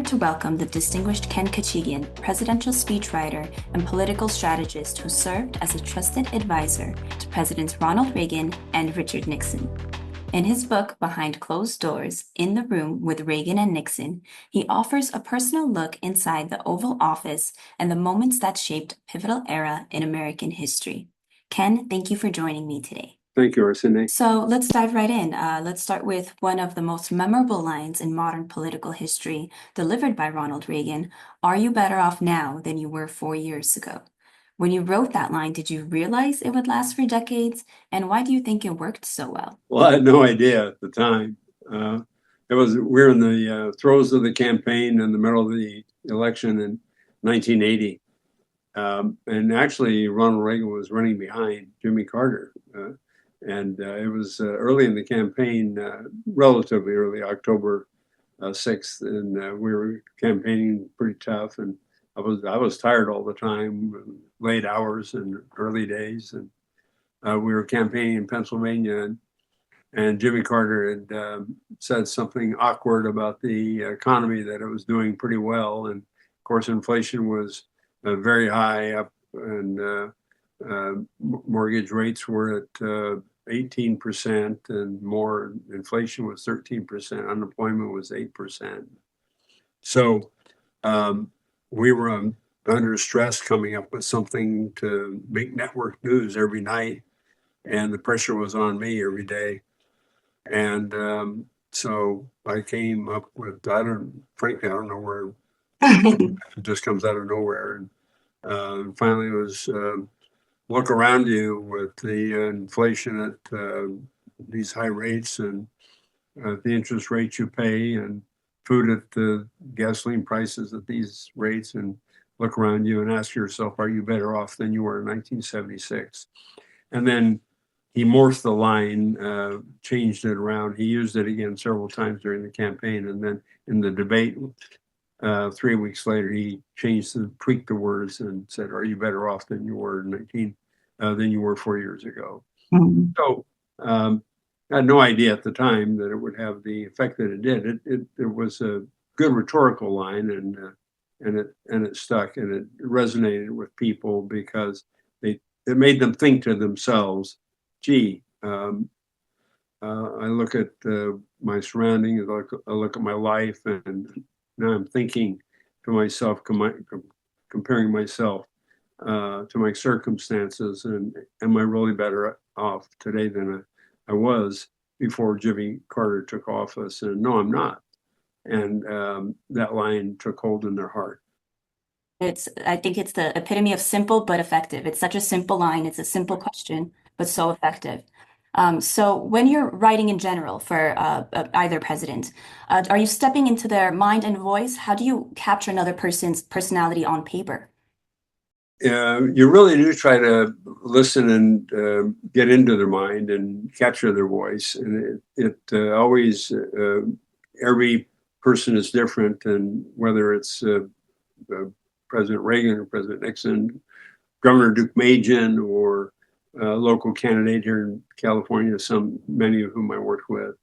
honored to welcome the distinguished Ken Khachigian, presidential speechwriter and political strategist who served as a trusted advisor to Presidents Ronald Reagan and Richard Nixon. In his book, Behind Closed Doors, In the Room with Reagan and Nixon, he offers a personal look inside the Oval Office and the moments that shaped a pivotal era in American history. Ken, thank you for joining me today. Thank you, Arsine. So let's dive right in. Let's start with one of the most memorable lines in modern political history, delivered by Ronald Reagan. Are you better off now than you were 4 years ago? When you wrote that line, did you realize it would last for decades? And why do you think it worked so well? Well, I had no idea at the time. We're in the throes of the campaign in the middle of the election in 1980. And actually, Ronald Reagan was running behind Jimmy Carter. And it was early in the campaign, relatively early, October 6th, and we were campaigning pretty tough. And I was tired all the time, late hours and early days. And we were campaigning in Pennsylvania, and Jimmy Carter had said something awkward about the economy, that it was doing pretty well. And of course, inflation was very high up, and mortgage rates were at 18% and more. Inflation was 13%. Unemployment was 8%. So we were under stress, coming up with something to make network news every night, and the pressure was on me every day. And so I came up with, frankly, I don't know where it just comes out of nowhere. And finally it was, look around you with the inflation at these high rates, and the interest rates you pay, and food at the gasoline prices at these rates, and look around you and ask yourself, are you better off than you were in 1976? And then he morphed the line, changed it around. He used it again several times during the campaign. And then in the debate, 3 weeks later, he tweaked the words and said, are you better off than you were than you were 4 years ago? Mm-hmm. So I had no idea at the time that it would have the effect that it did. It was a good rhetorical line, and it stuck, and it resonated with people because it made them think to themselves, gee, I look at my surroundings, I look at my life, and now I'm thinking to myself, comparing myself to my circumstances, and am I really better off today than I was before Jimmy Carter took office? And no, I'm not. And that line took hold in their heart. I think it's the epitome of simple but effective. It's such a simple line. It's a simple question, but so effective. So when you're writing in general for either president, are you stepping into their mind and voice? How do you capture another person's personality on paper? You really do try to listen and get into their mind and capture their voice. And it always, every person is different, and whether it's President Reagan or President Nixon, Governor Duke Majan, or local candidate here in California, many of whom I worked with.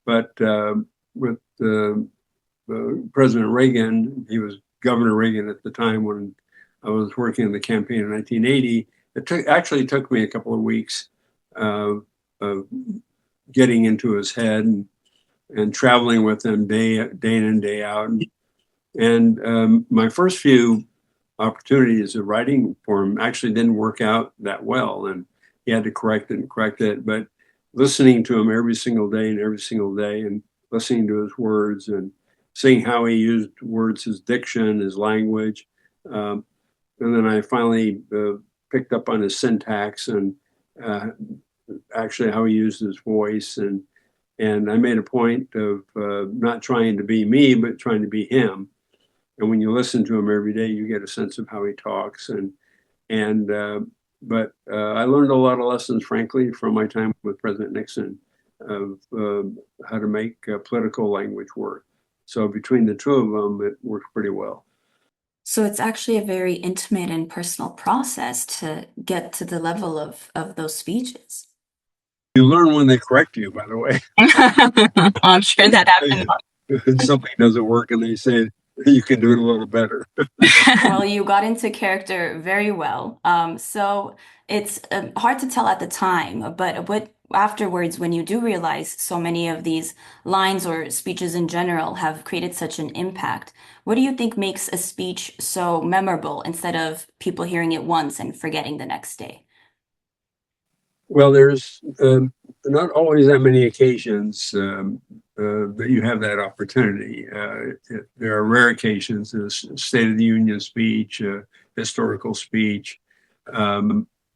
But with President Reagan, he was Governor Reagan at the time when I was working in the campaign in 1980. It actually took me a couple of weeks of getting into his head and traveling with him day in and day out. And my first few opportunities of writing for him actually didn't work out that well, and he had to correct it. But listening to him every single day, and listening to his words and seeing how he used words, his diction, his language. And then I finally picked up on his syntax and actually how he used his voice. And I made a point of not trying to be me, but trying to be him. And when you listen to him every day, you get a sense of how he talks. But I learned a lot of lessons, frankly, from my time with President Nixon, of how to make political language work. So between the two of them, it worked pretty well. So it's actually a very intimate and personal process to get to the level of those speeches. You learn when they correct you, by the way. I'm sure that happened something doesn't work and they say you can do it a little better. Well, you got into character very well. So it's hard to tell at the time, but what afterwards, when you do realize so many of these lines or speeches in general have created such an impact, what do you think makes a speech so memorable instead of people hearing it once and forgetting the next day? Well, there's not always that many occasions that you have that opportunity. There are rare occasions, a State of the Union speech, a historical speech.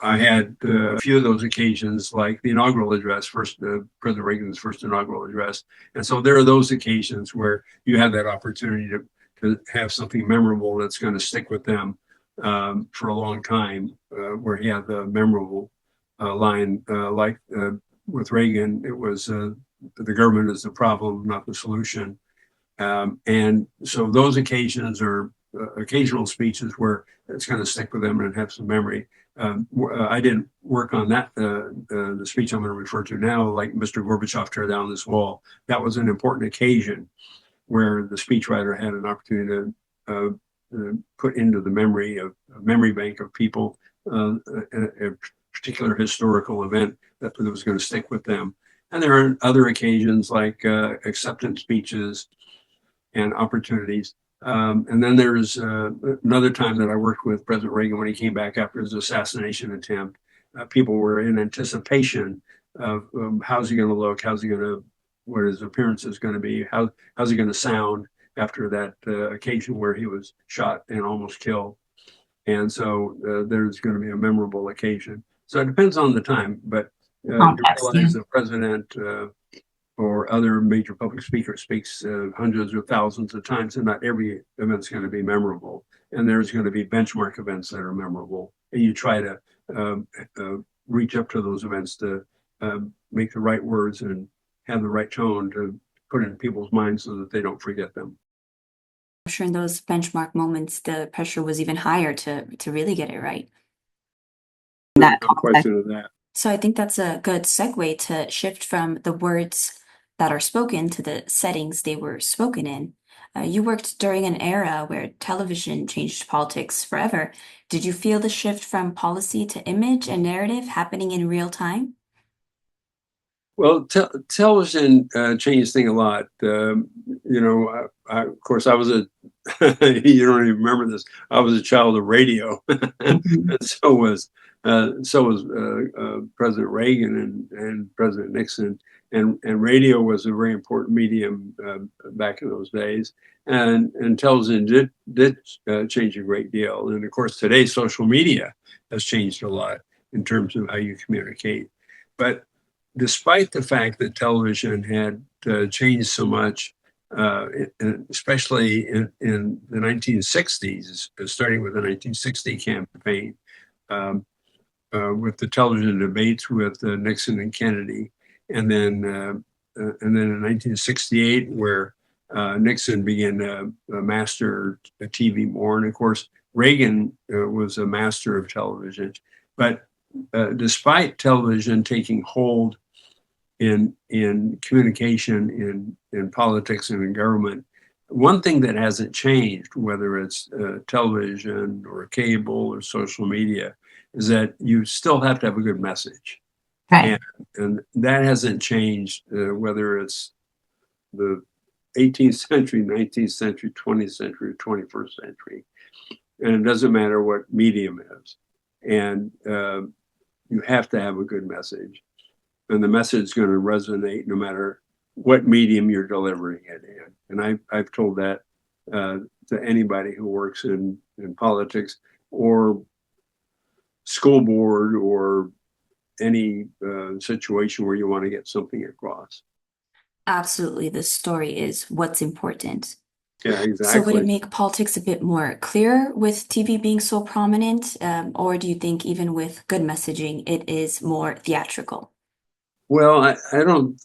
I had a few of those occasions, like the inaugural address, President Reagan's first inaugural address. And so there are those occasions where you have that opportunity to have something memorable that's going to stick with them for a long time, where he had the memorable line, with Reagan, it was the government is the problem, not the solution. And so those occasions are occasional speeches where it's going to stick with them and have some memory. I didn't work on that, the speech I'm going to refer to now, like Mr. Gorbachev tear down this wall. That was an important occasion where the speechwriter had an opportunity to put into the memory of a memory bank of people a particular historical event that was going to stick with them. And there are other occasions like acceptance speeches and opportunities. And then there's another time that I worked with President Reagan when he came back after his assassination attempt. People were in anticipation of how's he going to look, what his appearance is going to be, how's he going to sound after that occasion where he was shot and almost killed. And so there's going to be a memorable occasion. So it depends on the time, but you realize the president or other major public speaker speaks hundreds or thousands of times, and not every event's going to be memorable. And there's going to be benchmark events that are memorable, and you try to reach up to those events to make the right words and have the right tone to put in people's minds so that they don't forget them. I'm sure in those benchmark moments, the pressure was even higher to really get it right. No question of that. So I think that's a good segue to shift from the words that are spoken to the settings they were spoken in. You worked during an era where television changed politics forever. Did you feel the shift from policy to image and narrative happening in real time? Well, television changed things a lot. Of course, I was you don't even remember this. I was a child of radio, and so was President Reagan and President Nixon, and radio was a very important medium back in those days, and television did change a great deal. And of course, today social media has changed a lot in terms of how you communicate, but despite the fact that television had changed so much, especially in the 1960s, starting with the 1960 campaign, with the television debates with Nixon and Kennedy, and then in 1968, where Nixon began to master TV more, and of course Reagan was a master of television. But despite television taking hold in communication, in politics, and in government, one thing that hasn't changed, whether it's television or cable or social media, is that you still have to have a good message. Right. And that hasn't changed, whether it's the 18th century, 19th century, 20th century, 21st century. And it doesn't matter what medium is. And you have to have a good message. And the message is going to resonate no matter what medium you're delivering it in. And I've told that to anybody who works in politics or school board or any situation where you want to get something across. Absolutely, the story is what's important. Yeah, So would it exactly. make politics a bit more clear with TV being so prominent, or do you think even with good messaging, it is more theatrical? Well, I don't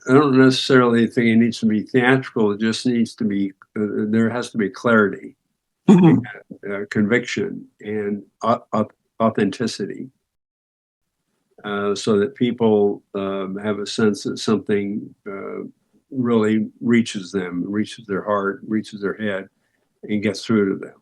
necessarily think it needs to be theatrical. It just needs to be there has to be clarity, Mhm. conviction, and authenticity, so that people have a sense that something really reaches them, reaches their heart, reaches their head, and gets through to them.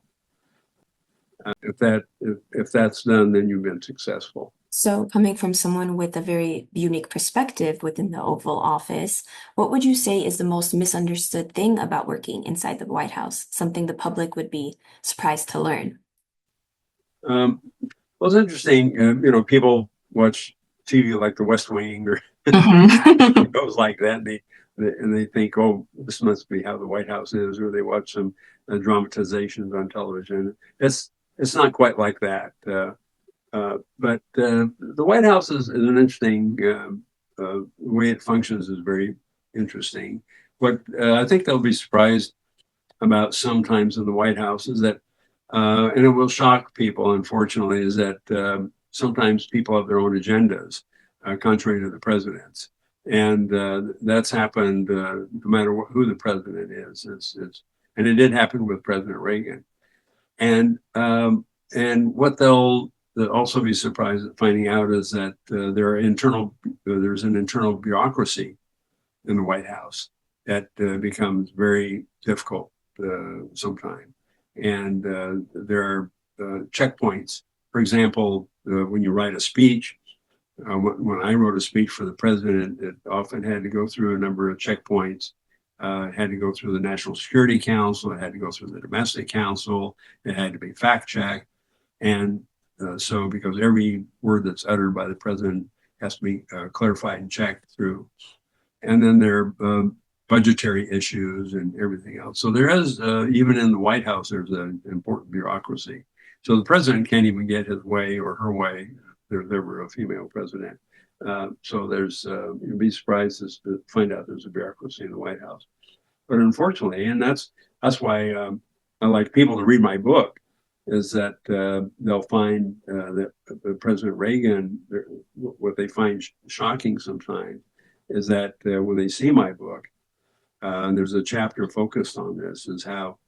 If that's done, then you've been successful. So, coming from someone with a very unique perspective within the Oval Office, what would you say is the most misunderstood thing about working inside the White House? Something the public would be surprised to learn. Um, well, it's interesting. People watch TV like The West Wing or Mhm. shows like that, and they think, "Oh, this must be how the White House is," or they watch some dramatizations on television. It's not quite like that. But the White House is an interesting the way it functions is very interesting. What I think they'll be surprised about sometimes in the White House is that, and it will shock people, unfortunately, is that sometimes people have their own agendas, contrary to the president's. And that's happened no matter who the president is. And it did happen with President Reagan. And what they'll also be surprised at finding out is that there's an internal bureaucracy in the White House that becomes very difficult sometime. And there are checkpoints. For example, when you write a speech, when I wrote a speech for the president, it often had to go through a number of checkpoints. It had to go through the National Security Council. It had to go through the Domestic Council. It had to be fact checked. And so, because every word that's uttered by the president has to be clarified and checked through. And then there are budgetary issues and everything else. So there is, even in the White House, there's an important bureaucracy. So the president can't even get his way or her way. There's ever a female president. So you'd be surprised to find out there's a bureaucracy in the White House. But unfortunately, and that's why I like people to read my book, is that they'll find that President Reagan, what they find shocking sometimes, is that when they see my book, and there's a chapter focused on this, is how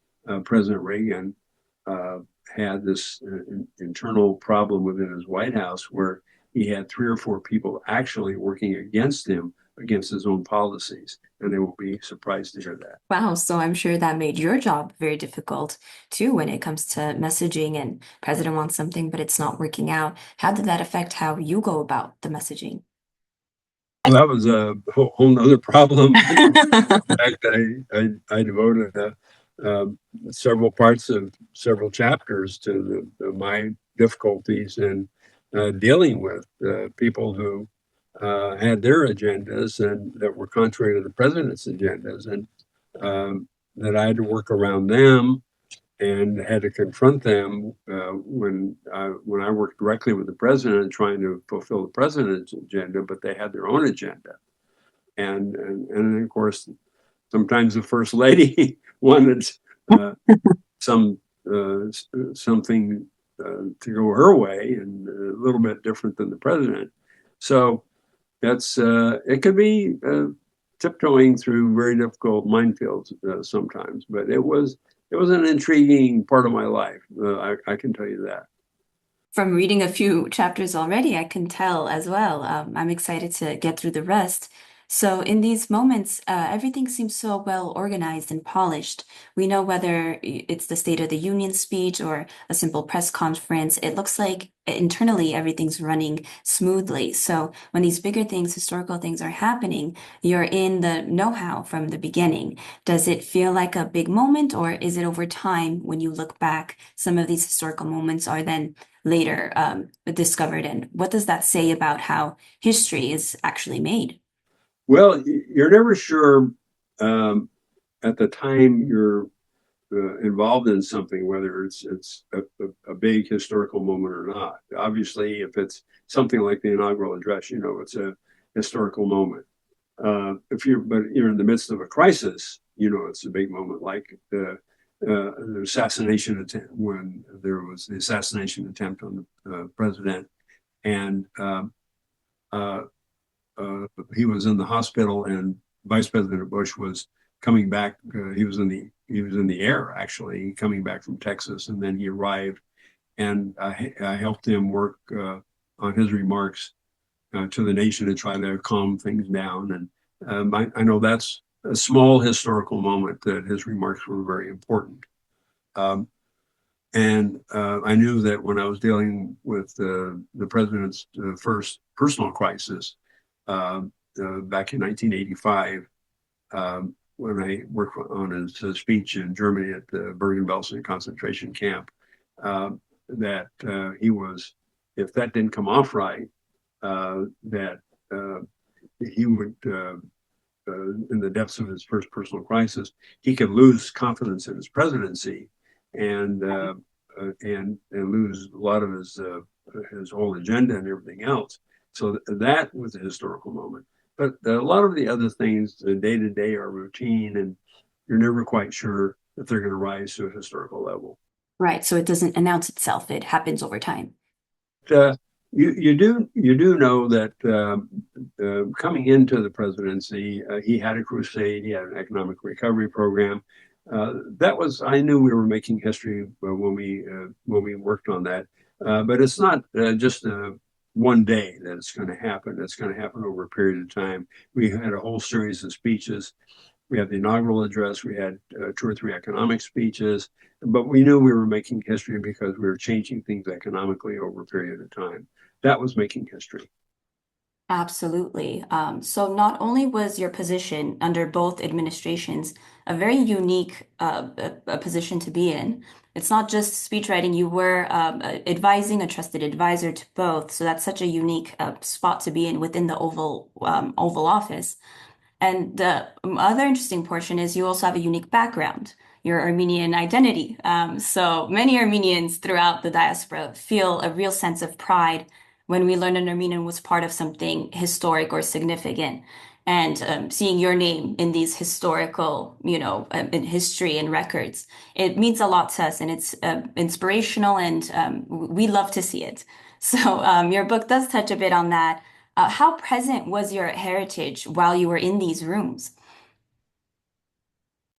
President Reagan had this internal problem within his White House where he had 3 or 4 people actually working against him, against his own policies. And they will be surprised to hear that. Wow, so I'm sure that made your job very difficult too when it comes to messaging and president wants something, but it's not working out. How did that affect how you go about the messaging? Well, that was a whole nother problem. In fact, I devoted several parts of several chapters to my difficulties in dealing with people who had their agendas and that were contrary to the president's agendas, and that I had to work around them and had to confront them when I worked directly with the president trying to fulfill the president's agenda, but they had their own agenda. And of course, sometimes the first lady wanted something to go her way, and a little bit different than the president. So that's it could be tiptoeing through very difficult minefields sometimes, but it was an intriguing part of my life. I can tell you that. From reading a few chapters already, I can tell as well. I'm excited to get through the rest. So, in these moments, everything seems so well organized and polished. We know whether it's the State of the Union speech or a simple press conference, it looks like internally everything's running smoothly. So, when these bigger things, historical things are happening, you're in the know-how from the beginning. Does it feel like a big moment, or is it over time when you look back, some of these historical moments are then later discovered? And what does that say about how history is actually made? Well, you're never sure at the time you're involved in something whether it's a big historical moment or not. Obviously, if it's something like the inaugural address, it's a historical moment. But you're in the midst of a crisis, it's a big moment, like the assassination attempt, when there was the assassination attempt on the president, and uh, he was in the hospital, and Vice President Bush was coming back. He was in the air, actually, coming back from Texas, and then he arrived, and I helped him work on his remarks to the nation to try to calm things down. And I know that's a small historical moment that his remarks were very important. And I knew that when I was dealing with the president's first personal crisis back in 1985, when I worked on his speech in Germany at the Bergen-Belsen concentration camp, that he was, if that didn't come off right, that he would, in the depths of his first personal crisis, he could lose confidence in his presidency and lose a lot of his whole agenda and everything else. So that was a historical moment. But a lot of the other things, the day to day, are routine, and you're never quite sure if they're going to rise to a historical level. Right. So it doesn't announce itself. It happens over time. You do know that coming into the presidency, he had a crusade. He had an economic recovery program. That was, I knew we were making history when we worked on that. But it's not just one day that it's going to happen. It's going to happen over a period of time. We had a whole series of speeches. We had the inaugural address. We had 2 or 3 economic speeches, but we knew we were making history because we were changing things economically over a period of time. That was making history. Absolutely. So not only was your position under both administrations a very unique a position to be in, it's not just speechwriting, you were advising a trusted advisor to both. So that's such a unique spot to be in within the Oval Office. And the other interesting portion is you also have a unique background, your Armenian identity. So many Armenians throughout the diaspora feel a real sense of pride when we learn an Armenian was part of something historic or significant. And seeing your name in these historical, in history and records, it means a lot to us, and it's inspirational, and we love to see it. So your book does touch a bit on that. How present was your heritage while you were in these rooms?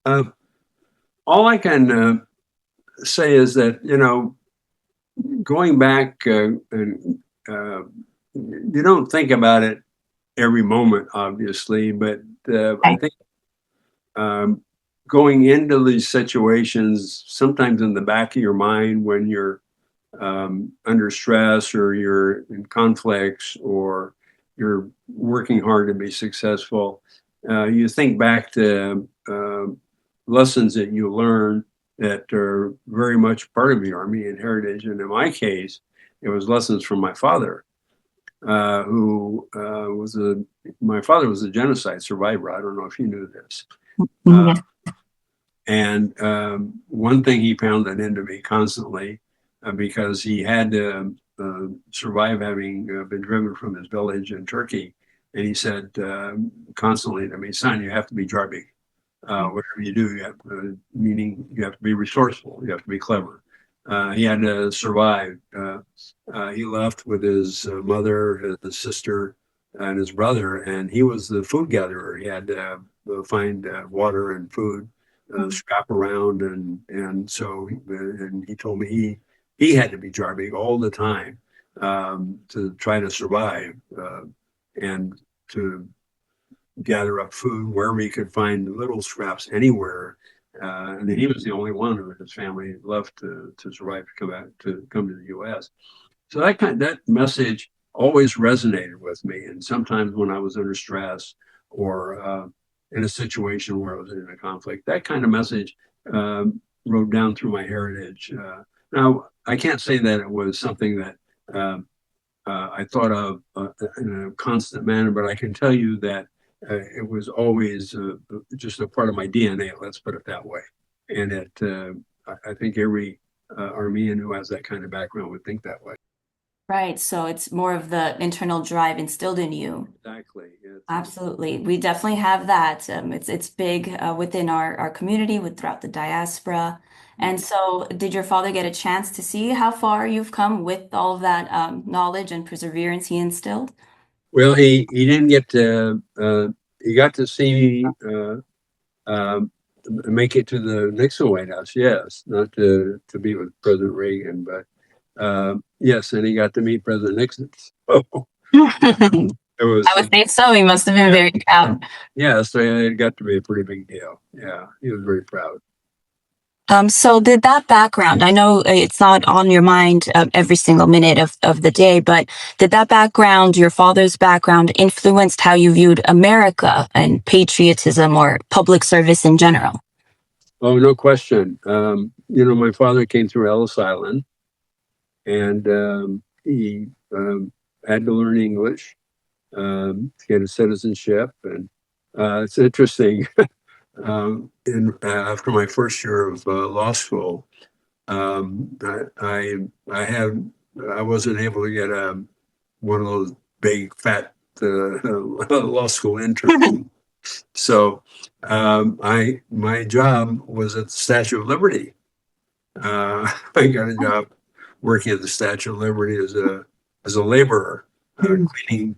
Uh, all I can say is that, going back and you don't think about it every moment, obviously, but I think going into these situations, sometimes in the back of your mind when you're under stress or you're in conflicts or you're working hard to be successful, you think back to lessons that you learn that are very much part of your Armenian heritage. And in my case, it was lessons from my father, my father was a genocide survivor. I don't know if you knew this. Yes. And one thing he pounded into me constantly, because he had to survive having been driven from his village in Turkey. And he said constantly to me, son, you have to be Jarbi. Whatever you do, meaning you have to be resourceful, you have to be clever. He had to survive. He left with his mother, his sister, and his brother, and he was the food gatherer. He had to find water and food, scrap around, and so and he told me he had to be Jarbi all the time to try to survive and to gather up food wherever he could find little scraps anywhere. And he was the only one who his family left to survive to come to the U.S. So that message always resonated with me. And sometimes when I was under stress or in a situation where I was in a conflict, that kind of message rode down through my heritage. Now, I can't say that it was something that I thought of in a constant manner, but I can tell you that it was always just a part of my DNA, let's put it that way. And I think every Armenian who has that kind of background would think that way. Right. So it's more of the internal drive instilled in you. Exactly. Absolutely. We definitely have that. It's big within our community, throughout the diaspora. And so, did your father get a chance to see how far you've come with all of that knowledge and perseverance he instilled? Well, he didn't get to, he got to see me make it to the Nixon White House, yes, not to be with President Reagan, but yes, and he got to meet President Nixon. So It was, I would think so. He must have been very proud. yeah, so it got to be a pretty big deal. Yeah, he was very proud. So did that background, I know it's not on your mind every single minute of the day, but did that background, your father's background, influenced how you viewed America and patriotism or public service in general? Oh, no question. My father came through Ellis Island, and he had to learn English. He had a citizenship, and it's interesting. After my first year of law school, I wasn't able to get one of those big fat law school interns. So my job was at the Statue of Liberty. I got a job working at the Statue of Liberty as a laborer,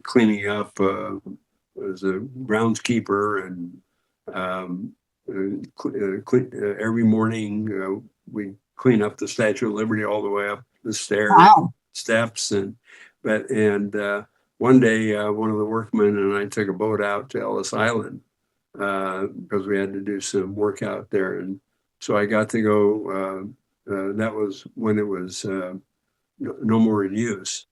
cleaning up as a groundskeeper, and every morning we clean up the Statue of Liberty all the way up the stairs, Wow. steps, and one day one of the workmen and I took a boat out to Ellis Island because we had to do some work out there, and so I got to go. That was when it was no more in use,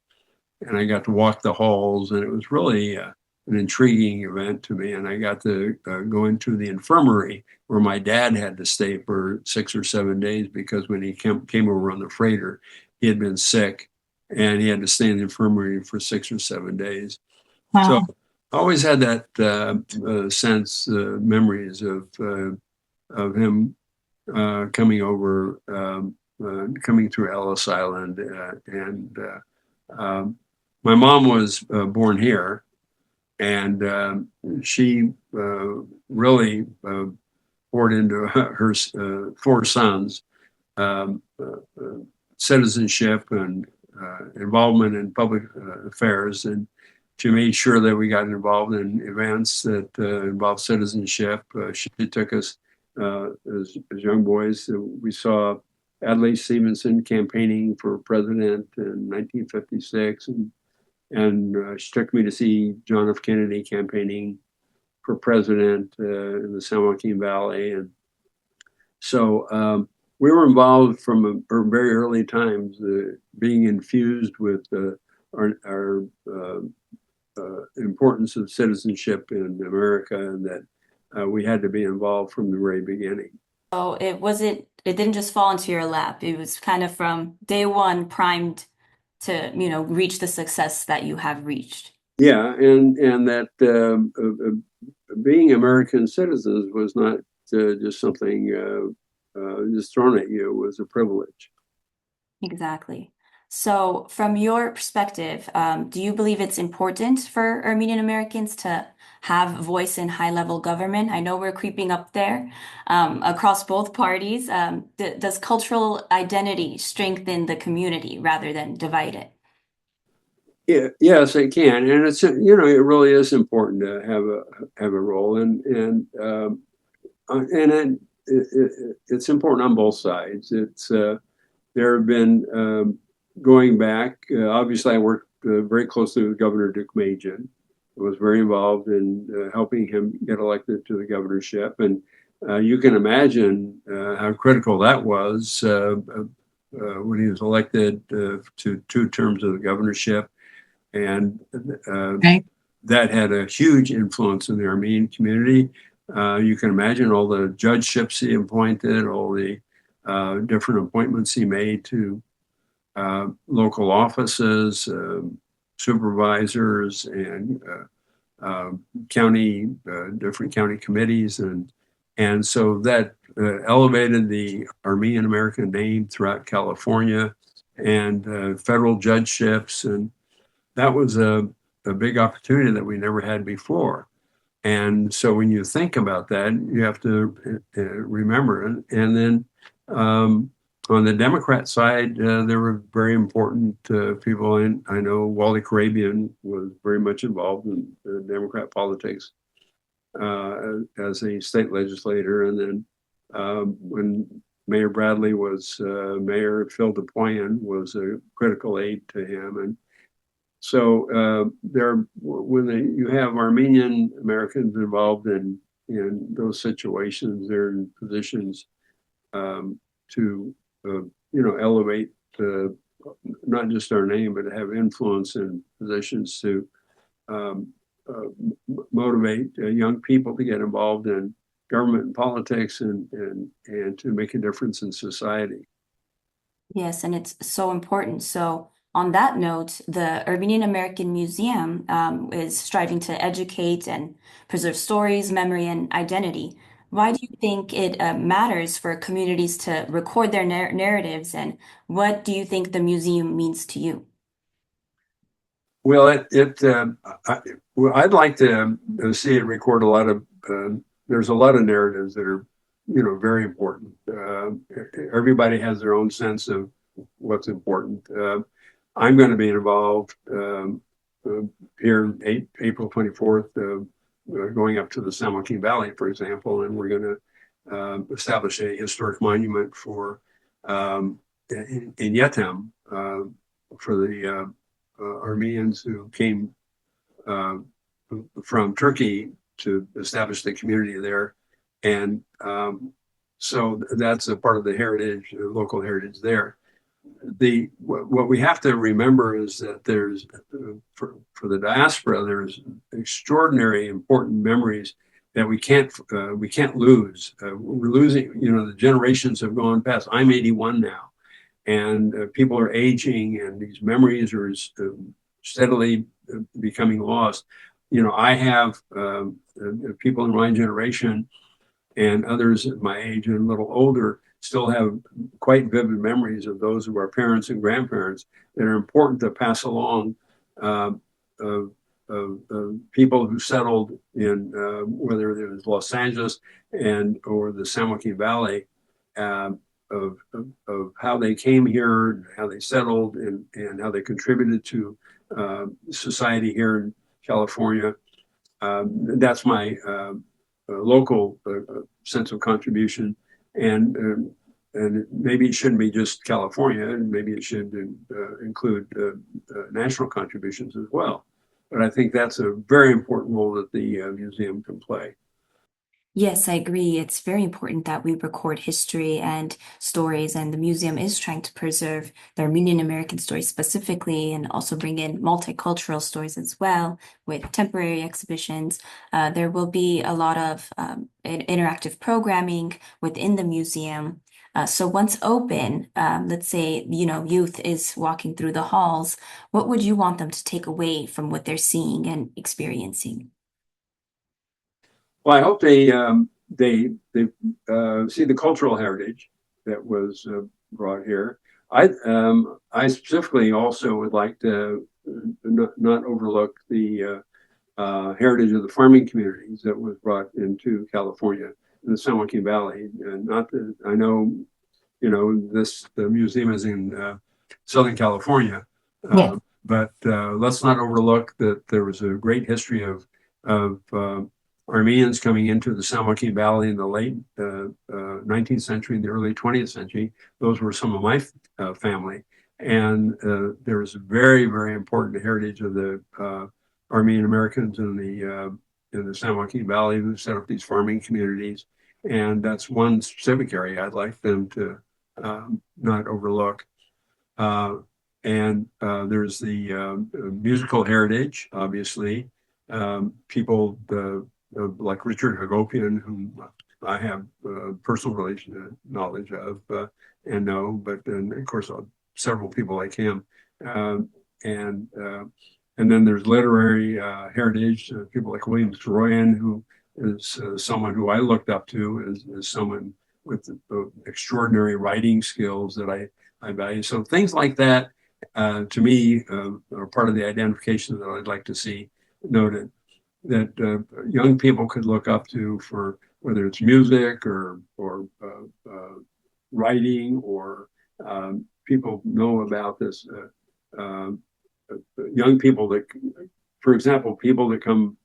and I got to walk the halls, and it was really an intriguing event to me. And I got to go into the infirmary where my dad had to stay for 6 or 7 days because when he came over on the freighter, he had been sick, and he had to stay in the infirmary for 6 or 7 days. So Wow. I always had that memories of him coming over, coming through Ellis Island, and my mom was born here, and she really poured into her four sons citizenship and involvement in public affairs, and she made sure that we got involved in events that involved citizenship. She took us as young boys. We saw Adlai Stevenson campaigning for president in 1956, and she took me to see John F. Kennedy campaigning for president in the San Joaquin Valley. And so we were involved from very early times, being infused with our importance of citizenship in America, and that we had to be involved from the very beginning. So it didn't just fall into your lap. It was kind of from day one primed to, reach the success that you have reached. Yeah, and that being American citizens was not just something just thrown at you. It was a privilege. Exactly. So, from your perspective, do you believe it's important for Armenian Americans to have voice in high-level government? I know we're creeping up there across both parties. Does cultural identity strengthen the community rather than divide it? Yeah, yes, it can, and it's it really is important to have a role, it's important on both sides. There have been going back. Obviously, I worked very closely with Governor Duke Majan. I was very involved in helping him get elected to the governorship, and you can imagine how critical that was when he was elected to 2 terms of the governorship, and Right. that had a huge influence in the Armenian community. You can imagine all the judgeships he appointed, all the different appointments he made to local offices, supervisors, and different county committees, and so that elevated the Armenian American name throughout California, and federal judgeships, and that was a big opportunity that we never had before. And so when you think about that, you have to remember it. And then on the Democrat side, there were very important people. And I know Wally Karabian was very much involved in Democrat politics as a state legislator. And then when Mayor Bradley was mayor, Phil DePoyan was a critical aide to him. You have Armenian Americans involved in those situations, they're in positions to elevate not just our name, but to have influence in positions to um, motivate young people to get involved in government and politics and to make a difference in society. Yes, and it's so important. So, on that note, the Armenian American Museum is striving to educate and preserve stories, memory, and identity. Why do you think it matters for communities to record their narratives, and what do you think the museum means to you? Well, I'd like to see it record a lot of. There's a lot of narratives that are, very important. Everybody has their own sense of what's important. I'm going to be involved here April 24th, going up to the San Joaquin Valley, for example, and we're going to establish a historic monument for in Yetem for the Armenians who came uh, from Turkey to establish the community there. And so that's a part of the heritage, local heritage there. What we have to remember is that there's for the diaspora, there's extraordinary important memories that we can't lose. We're losing, the generations have gone past. I'm 81 now, and people are aging, and these memories are steadily becoming lost. I have people in my generation and others at my age and a little older still have quite vivid memories of those of our parents and grandparents that are important to pass along uh, of, of people who settled in whether it was Los Angeles or the San Joaquin Valley, uh, of how they came here, and how they settled, and how they contributed to society here in California. That's my local sense of contribution, and maybe it shouldn't be just California, and maybe it should include national contributions as well. But I think that's a very important role that the museum can play. Yes, I agree. It's very important that we record history and stories, and the museum is trying to preserve the Armenian American stories specifically and also bring in multicultural stories as well with temporary exhibitions. There will be a lot of interactive programming within the museum. So once open, let's say, youth is walking through the halls, what would you want them to take away from what they're seeing and experiencing? Well, I hope they see the cultural heritage that was brought here. I specifically also would like to not overlook the heritage of the farming communities that was brought into California in the San Joaquin Valley. And not that I know, the museum is in Southern California, Yeah. but let's not overlook that there was a great history of Armenians coming into the San Joaquin Valley in the late 19th century and the early 20th century. Those were some of my family. And there was a very, very important heritage of the Armenian Americans in the San Joaquin Valley who set up these farming communities. And that's one specific area I'd like them to not overlook. And there's the musical heritage, obviously. People like Richard Hagopian, whom I have personal knowledge of and know, but then of course several people like him, and and then there's literary heritage. People like William Torosyan, who is someone who I looked up to as someone with extraordinary writing skills that I value. So things like that, to me, are part of the identification that I'd like to see noted, that young people could look up to for whether it's music or writing, or people know about this. Young people that, for example, people that come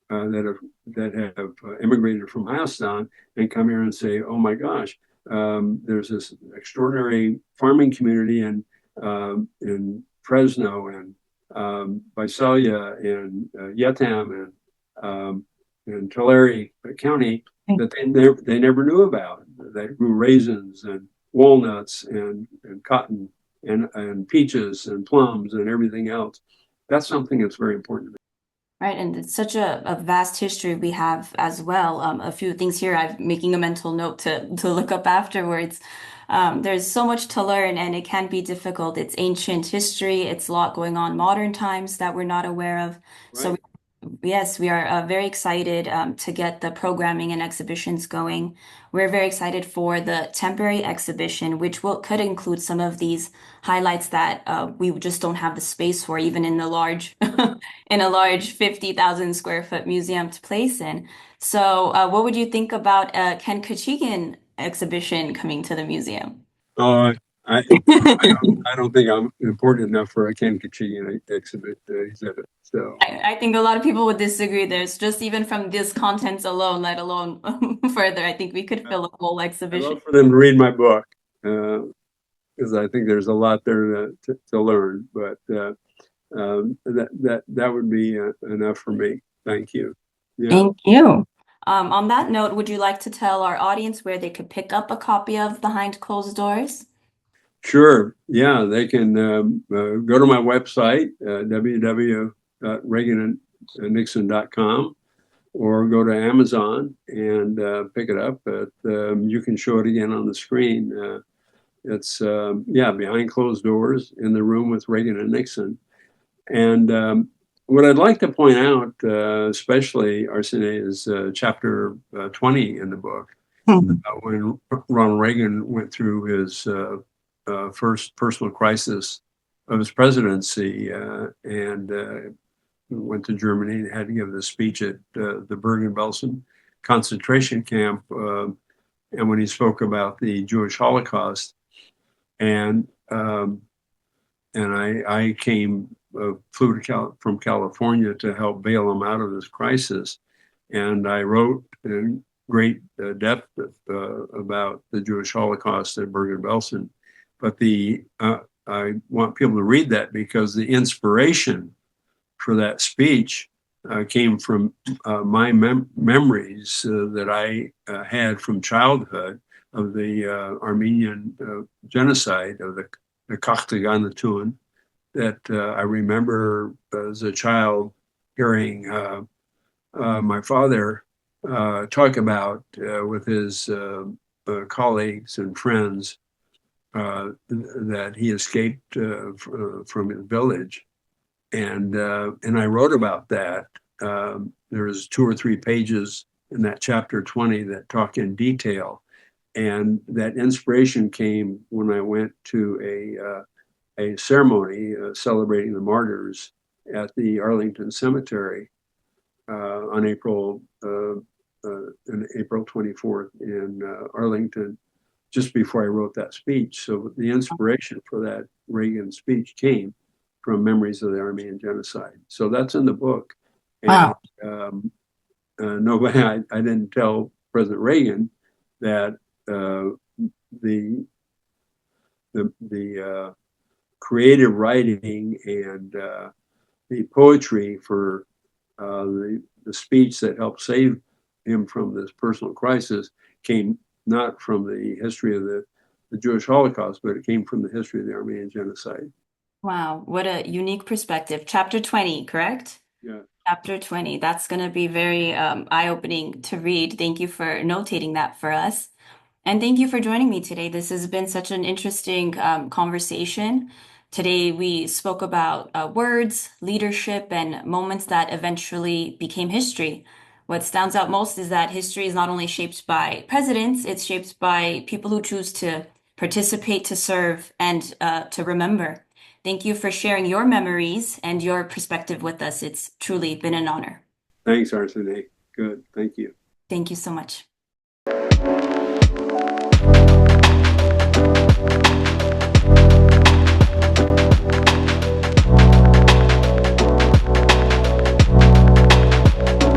that have immigrated from Hayastan and come here and say, "Oh my gosh, there's this extraordinary farming community in Fresno, and Visalia and Yetam and Tulare County that they never knew about. They grew raisins and walnuts and cotton and peaches and plums and everything else. That's something that's very important to me. Right, and it's such a vast history we have as well. A few things here I'm making a mental note to look up afterwards. There's so much to learn, and it can be difficult. It's ancient history. It's a lot going on modern times that we're not aware of. So Right. yes, we are very excited to get the programming and exhibitions going. We're very excited for the temporary exhibition, which could include some of these highlights that we just don't have the space for, even in the large in a large 50,000 square foot museum to place in. So, what would you think about a Ken Khachigian exhibition coming to the museum? Uh, I I don't think I'm important enough for a Ken Khachigian exhibit. So I think a lot of people would disagree. There's just even from this contents alone, let alone further, I think we could fill a whole I'd exhibition. love for them to read my book because I think there's a lot there to learn. But that would be enough for me. Thank you. Yeah, Thank you. On that note, would you like to tell our audience where they could pick up a copy of Behind Closed Doors? sure. Yeah, they can go to my website, www.reaganandnixon.com, or go to Amazon and pick it up. But you can show it again on the screen. It's Behind Closed Doors in the Room with Reagan and Nixon. And what I'd like to point out, especially Arsine, is chapter 20 in the book, when Ronald Reagan went through his first personal crisis of his presidency and went to Germany and had to give the speech at the Bergen-Belsen concentration camp. And when he spoke about the Jewish Holocaust, and I flew from California to help bail him out of this crisis, and I wrote in great depth about the Jewish Holocaust at Bergen-Belsen. But I want people to read that because the inspiration for that speech came from my memories that I had from childhood of the Armenian genocide of the Khachigian, that I remember as a child hearing my father talk about with his colleagues and friends that he escaped from his village, and I wrote about that. There was 2 or 3 pages in that chapter 20 that talk in detail, and that inspiration came when I went to a ceremony celebrating the martyrs at the Arlington Cemetery on April 24th in Arlington, just before I wrote that speech. So the inspiration for that Reagan speech came from memories of the Armenian genocide. So that's in the book. And nobody, I didn't tell President Reagan that the creative writing and the poetry for the speech that helped save him from this personal crisis came not from the history of the Jewish Holocaust, but it came from the history of the Armenian genocide. Wow, what a unique perspective. Chapter 20, correct? Yeah. Chapter 20. That's going to be very eye-opening to read. Thank you for notating that for us. And thank you for joining me today. This has been such an interesting conversation. Today, we spoke about words, leadership, and moments that eventually became history. What stands out most is that history is not only shaped by presidents, it's shaped by people who choose to participate, to serve, and to remember. Thank you for sharing your memories and your perspective with us. It's truly been an honor. Thanks, Arsene. Good. Thank you. Thank you so much.